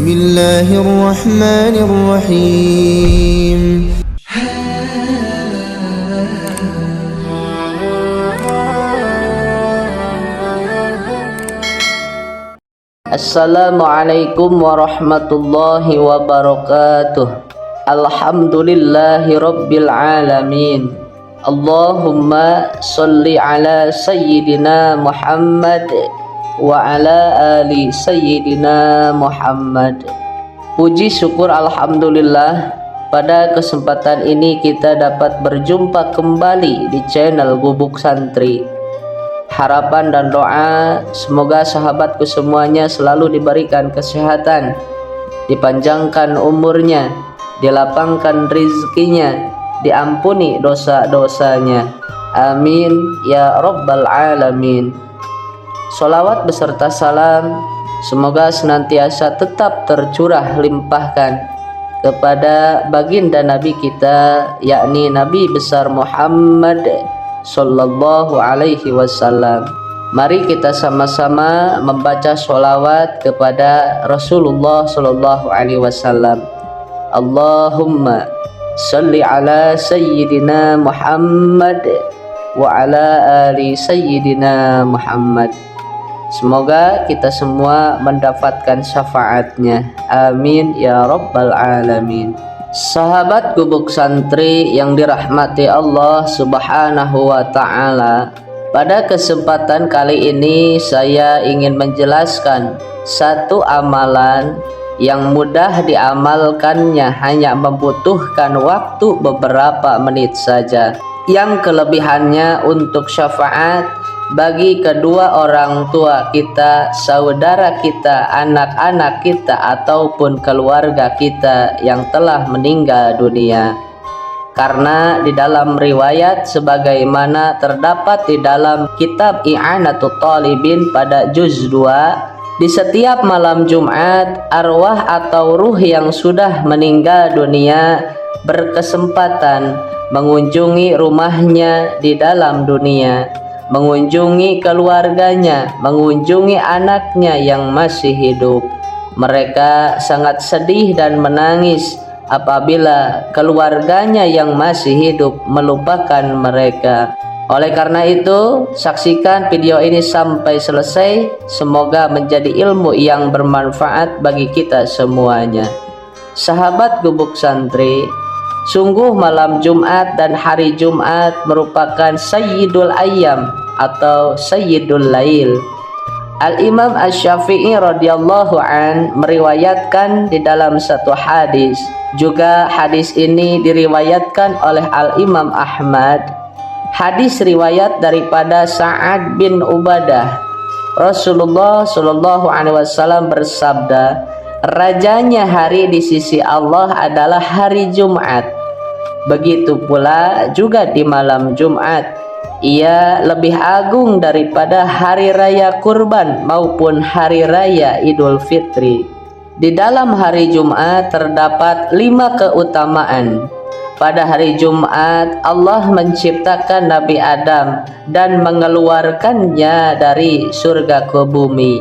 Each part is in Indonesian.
بسم الله الرحمن الرحيم. Assalamualaikum warahmatullahi wabarakatuh. Alhamdulillahi rabbil alamin. Allahumma salli ala sayyidina Muhammad wa ala ali sayyidina Muhammad. Puji syukur alhamdulillah, pada kesempatan ini kita dapat berjumpa kembali di channel Gubuk Santri. Harapan dan doa semoga sahabatku semuanya selalu diberikan kesehatan, dipanjangkan umurnya, dilapangkan rizkinya, diampuni dosa-dosanya. Amin ya rabbal alamin. Sholawat beserta salam semoga senantiasa tetap tercurah limpahkan kepada baginda Nabi kita, yakni Nabi besar Muhammad sallallahu alaihi wasallam. Mari kita sama-sama membaca sholawat kepada Rasulullah sallallahu alaihi wasallam. Allahumma salli ala sayyidina Muhammad wa ala ali sayyidina Muhammad. Semoga kita semua mendapatkan syafaatnya. Amin ya rabbal alamin. Sahabat Gubuk Santri yang dirahmati Allah subhanahu wa ta'ala, pada kesempatan kali ini saya ingin menjelaskan satu amalan yang mudah diamalkannya, hanya membutuhkan waktu beberapa menit saja, yang kelebihannya untuk syafaat bagi kedua orang tua kita, saudara kita, anak-anak kita, ataupun keluarga kita yang telah meninggal dunia. Karena di dalam riwayat sebagaimana terdapat di dalam kitab I'anatul Talibin pada juz 2, di setiap malam Jumat, arwah atau ruh yang sudah meninggal dunia berkesempatan mengunjungi rumahnya di dalam dunia, mengunjungi keluarganya, mengunjungi anaknya yang masih hidup. Mereka sangat sedih dan menangis apabila keluarganya yang masih hidup melupakan mereka. Oleh karena itu, saksikan video ini sampai selesai. Semoga menjadi ilmu yang bermanfaat bagi kita semuanya. Sahabat Gubuk Santri, sungguh malam Jumat dan hari Jumat merupakan Sayyidul Ayyam atau Sayyidul Lail. Al-Imam Asy-Syafi'i radhiyallahu an meriwayatkan di dalam satu hadis. Juga hadis ini diriwayatkan oleh Al-Imam Ahmad. Hadis riwayat daripada Sa'ad bin Ubadah. Rasulullah sallallahu alaihi wasallam bersabda, rajanya hari di sisi Allah adalah hari Jumat. Begitu pula juga di malam Jumat, ia lebih agung daripada hari raya kurban maupun hari raya Idul Fitri. Di dalam hari Jumat terdapat 5 keutamaan. Pada hari Jumat Allah menciptakan Nabi Adam dan mengeluarkannya dari surga ke bumi.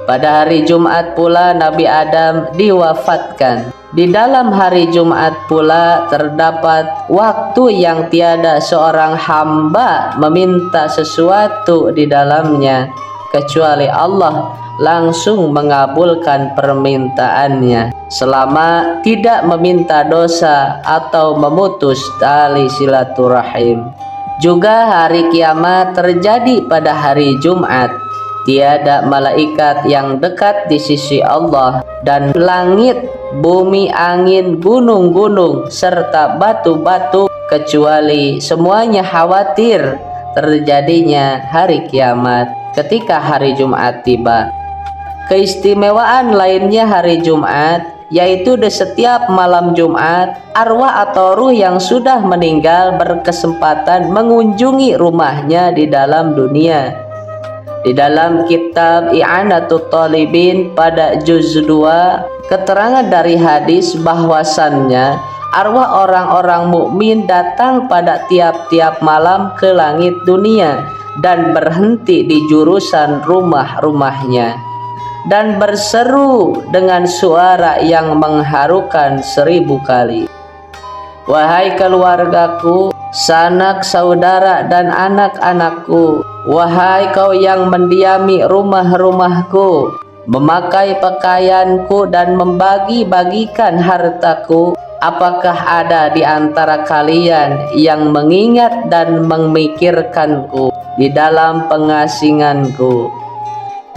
Pada hari Jumat pula Nabi Adam diwafatkan. Di dalam hari Jumat pula terdapat waktu yang tiada seorang hamba meminta sesuatu di dalamnya kecuali Allah langsung mengabulkan permintaannya, selama tidak meminta dosa atau memutus tali silaturahim. Juga hari kiamat terjadi pada hari Jumat. Tiada malaikat yang dekat di sisi Allah, dan langit, bumi, angin, gunung-gunung, serta batu-batu kecuali semuanya khawatir terjadinya hari kiamat ketika hari Jumat tiba. Keistimewaan lainnya hari Jumat, yaitu di setiap malam Jumat, arwah atau ruh yang sudah meninggal berkesempatan mengunjungi rumahnya di dalam dunia. Di dalam kitab I'anatul Talibin pada juz 2, keterangan dari hadis bahwasannya arwah orang-orang mukmin datang pada tiap-tiap malam ke langit dunia dan berhenti di jurusan rumah-rumahnya. dan berseru dengan suara yang mengharukan 1000 kali. Wahai keluargaku, sanak saudara dan anak-anakku, wahai kau yang mendiami rumah-rumahku, memakai pakaianku dan membagi-bagikan hartaku, apakah ada di antara kalian yang mengingat dan memikirkanku di dalam pengasinganku?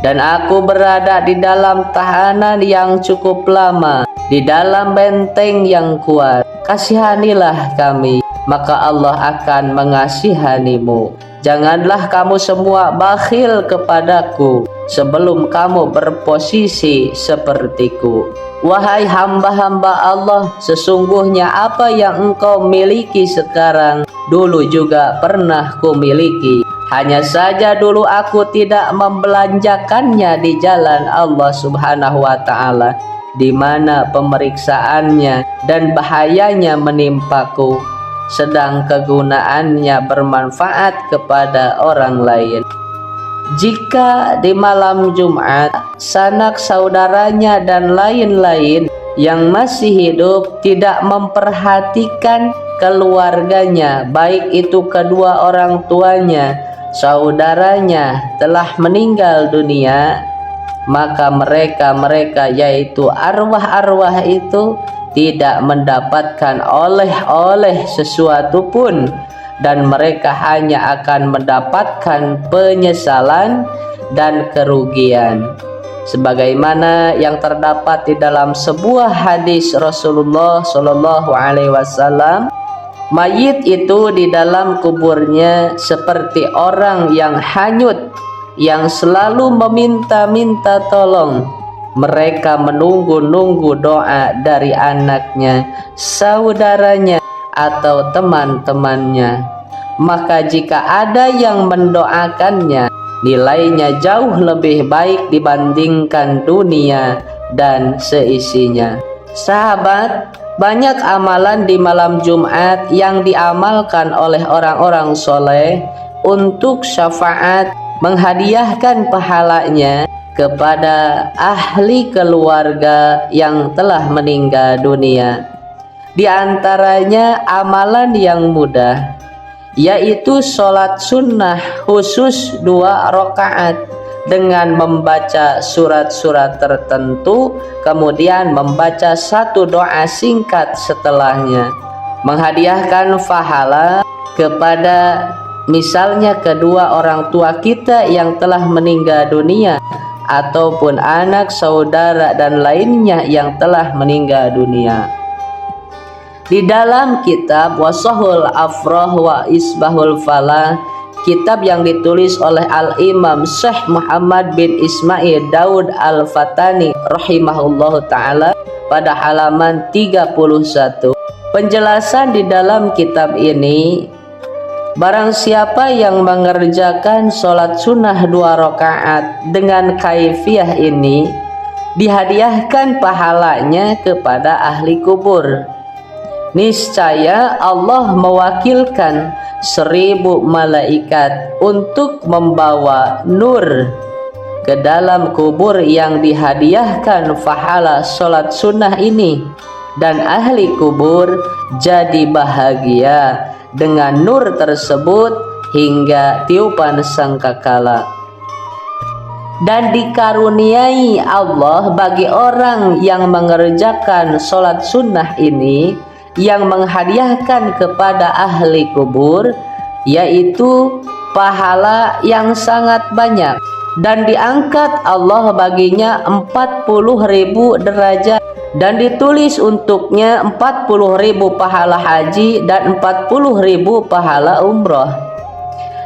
Dan aku berada di dalam tahanan yang cukup lama, di dalam benteng yang kuat. Kasihanilah kami, maka Allah akan mengasihanimu. Janganlah kamu semua bakhil kepadaku sebelum kamu berposisi sepertiku. Wahai hamba-hamba Allah, sesungguhnya apa yang engkau miliki sekarang dulu juga pernah kumiliki. Hanya saja dulu aku tidak membelanjakannya di jalan Allah Subhanahu wa Ta'ala, di mana pemeriksaannya dan bahayanya menimpaku, sedang kegunaannya bermanfaat kepada orang lain. Jika di malam Jumat sanak saudaranya dan lain-lain yang masih hidup tidak memperhatikan keluarganya, baik itu kedua orang tuanya, saudaranya telah meninggal dunia, maka mereka yaitu arwah-arwah itu tidak mendapatkan oleh-oleh sesuatu pun, dan mereka hanya akan mendapatkan penyesalan dan kerugian. Sebagaimana yang terdapat di dalam sebuah hadis Rasulullah Shallallahu Alaihi Wasallam, mayit itu di dalam kuburnya seperti orang yang hanyut, yang selalu meminta-minta tolong. Mereka menunggu-nunggu doa dari anaknya, saudaranya, atau teman-temannya. Maka jika ada yang mendoakannya, nilainya jauh lebih baik dibandingkan dunia dan seisinya. Sahabat, banyak amalan di malam Jumat yang diamalkan oleh orang-orang soleh untuk syafaat, menghadiahkan pahalanya kepada ahli keluarga yang telah meninggal dunia. Di antaranya amalan yang mudah, yaitu sholat sunnah khusus 2 rakaat dengan membaca surat-surat tertentu, kemudian membaca 1 doa singkat setelahnya, menghadiahkan pahala kepada misalnya kedua orang tua kita yang telah meninggal dunia, ataupun anak, saudara, dan lainnya yang telah meninggal dunia. Di dalam kitab Wasahul Afrah wa Isbahul Falah, kitab yang ditulis oleh Al-Imam Syekh Muhammad bin Ismail Daud Al-Fatani rahimahullahu ta'ala pada halaman 31, penjelasan di dalam kitab ini, barang siapa yang mengerjakan sholat sunnah 2 rakaat dengan kaifiyah ini, dihadiahkan pahalanya kepada ahli kubur. Niscaya Allah mewakilkan 1000 malaikat untuk membawa nur ke dalam kubur yang dihadiahkan pahala sholat sunnah ini, dan ahli kubur jadi bahagia dengan nur tersebut hingga tiupan sangkakala. Dan dikaruniai Allah bagi orang yang mengerjakan sholat sunnah ini, yang menghadiahkan kepada ahli kubur, yaitu pahala yang sangat banyak, dan diangkat Allah baginya 40.000 derajat, dan ditulis untuknya 40.000 pahala haji dan 40.000 pahala umroh,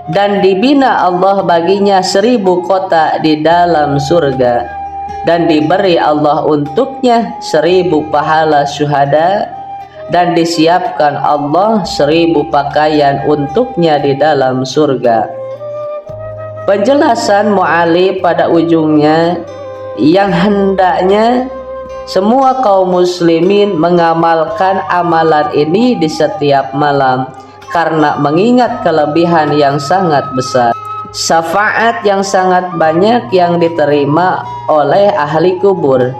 dan dibina Allah baginya 1000 kota di dalam surga, dan diberi Allah untuknya 1000 pahala syuhada, dan disiapkan Allah 1000 pakaian untuknya di dalam surga. Penjelasan mu'alif pada ujungnya, yang hendaknya semua kaum muslimin mengamalkan amalan ini di setiap malam, karena mengingat kelebihan yang sangat besar. syafaat yang sangat banyak yang diterima oleh ahli kubur.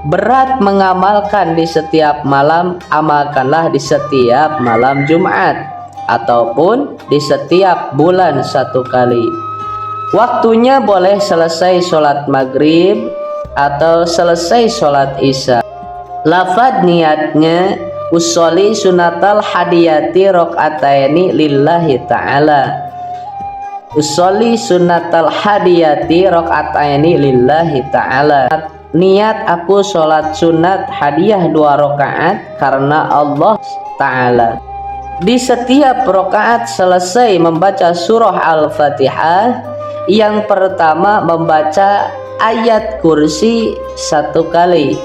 Berat mengamalkan di setiap malam, amalkanlah di setiap malam Jumat ataupun di setiap bulan 1 kali. Waktunya boleh selesai sholat maghrib atau selesai sholat isya. Lafad niatnya usolli sunatal hadiyati rok'ataini lillahi ta'ala. Usolli sunatal hadiyati rok'ataini lillahi ta'ala. Niat aku sholat sunat hadiah 2 rakaat karena Allah Ta'ala. Di setiap rakaat selesai membaca surah Al-Fatihah. Yang pertama membaca ayat kursi 1 kali.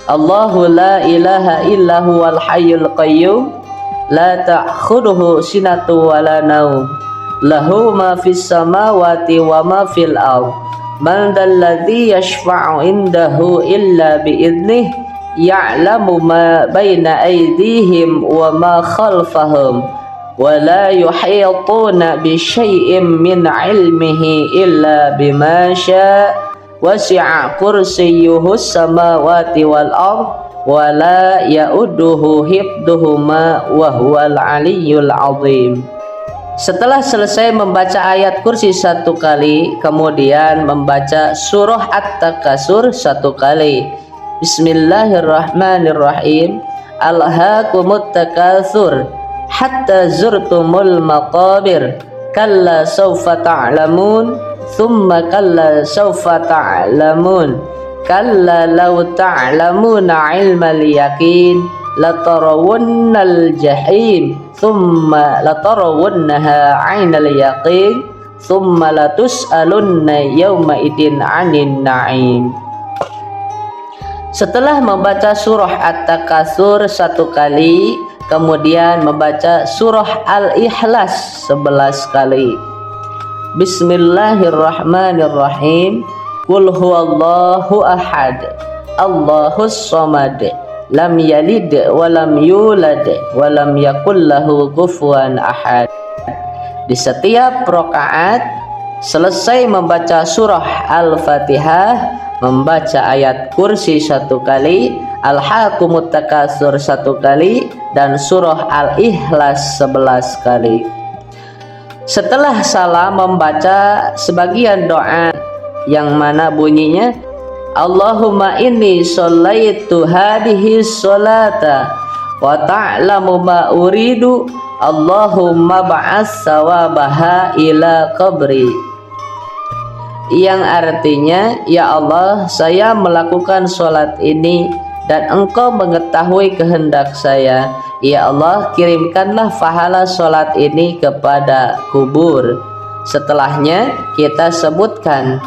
Allahu la ilaha illa huwal hayyul qayyum la ta'khudhuhu sinatu wa la naum lahu ma fis samawati wa ma fil ardh man dalladzi yashfa'u indahu illa bi'idnih ya'lamu ma baina aydihim wa ma khalfahum wa la yuhituna bi syai'in min 'ilmihi illa bima syaa wasi'a kursiyyuhus samawati wal ardh wa la ya'uduhu hifdhuhuma wa huwal 'aliyyul 'azim. Setelah selesai membaca ayat kursi 1 kali, kemudian membaca surah At-Takasur 1 kali. Bismillahirrahmanirrahim. Alhaakumut takatsur hatta zurtumul maqabir kalla sawfa ta'lamun thumma kalla sawfa ta'lamun kalla law ta'lamuna ilmal yaqin latarawunnal jahim thumma latarawunnaha 'ainal yaqin thumma latus'alunna yawma idin 'anin na'im. Setelah membaca surah At-Takasur 1 kali, kemudian membaca surah Al-Ikhlas 11 kali. Bismillahirrahmanirrahim. Qul huwallahu ahad, Allahus samad, lam yalid wa lam yulad wa lam yakul lahu kufuwan ahad. Di setiap rakaat selesai membaca surah Al-Fatihah, membaca ayat kursi 1 kali, Alhaakumut Takasur 1 kali, dan surah Al-Ikhlas 11 kali. Setelah salam membaca sebagian doa yang mana bunyinya Allahumma inni shallaitu hadhihi sholata wa ta'lamu ma uridu Allahumma ba'as sawabaha ila qabri, yang artinya, ya Allah, saya melakukan sholat ini dan Engkau mengetahui kehendak saya. Ya Allah, kirimkanlah pahala sholat ini kepada kubur. Setelahnya kita sebutkan,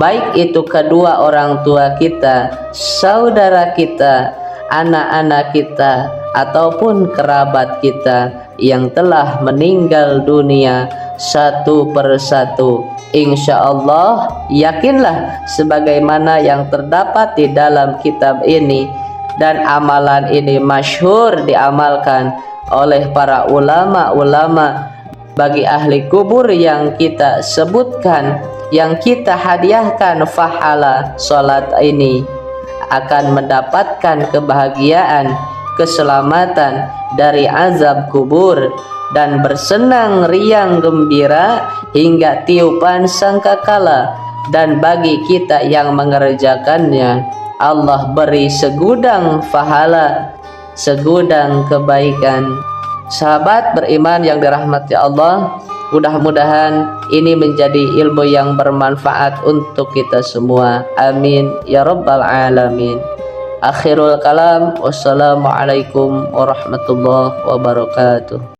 baik itu kedua orang tua kita, saudara kita, anak-anak kita, ataupun kerabat kita yang telah meninggal dunia satu persatu. Insya Allah, yakinlah sebagaimana yang terdapat di dalam kitab ini, dan amalan ini masyhur diamalkan oleh para ulama-ulama bagi ahli kubur yang kita sebutkan, yang kita hadiahkan pahala sholat ini akan mendapatkan kebahagiaan, keselamatan dari azab kubur, dan bersenang riang gembira hingga tiupan sangkakala. Dan bagi kita yang mengerjakannya, Allah beri segudang pahala, segudang kebaikan. Sahabat beriman yang dirahmati Allah, mudah-mudahan ini menjadi ilmu yang bermanfaat untuk kita semua. Amin ya rabbal alamin. Akhirul kalam, wassalamualaikum warahmatullahi wabarakatuh.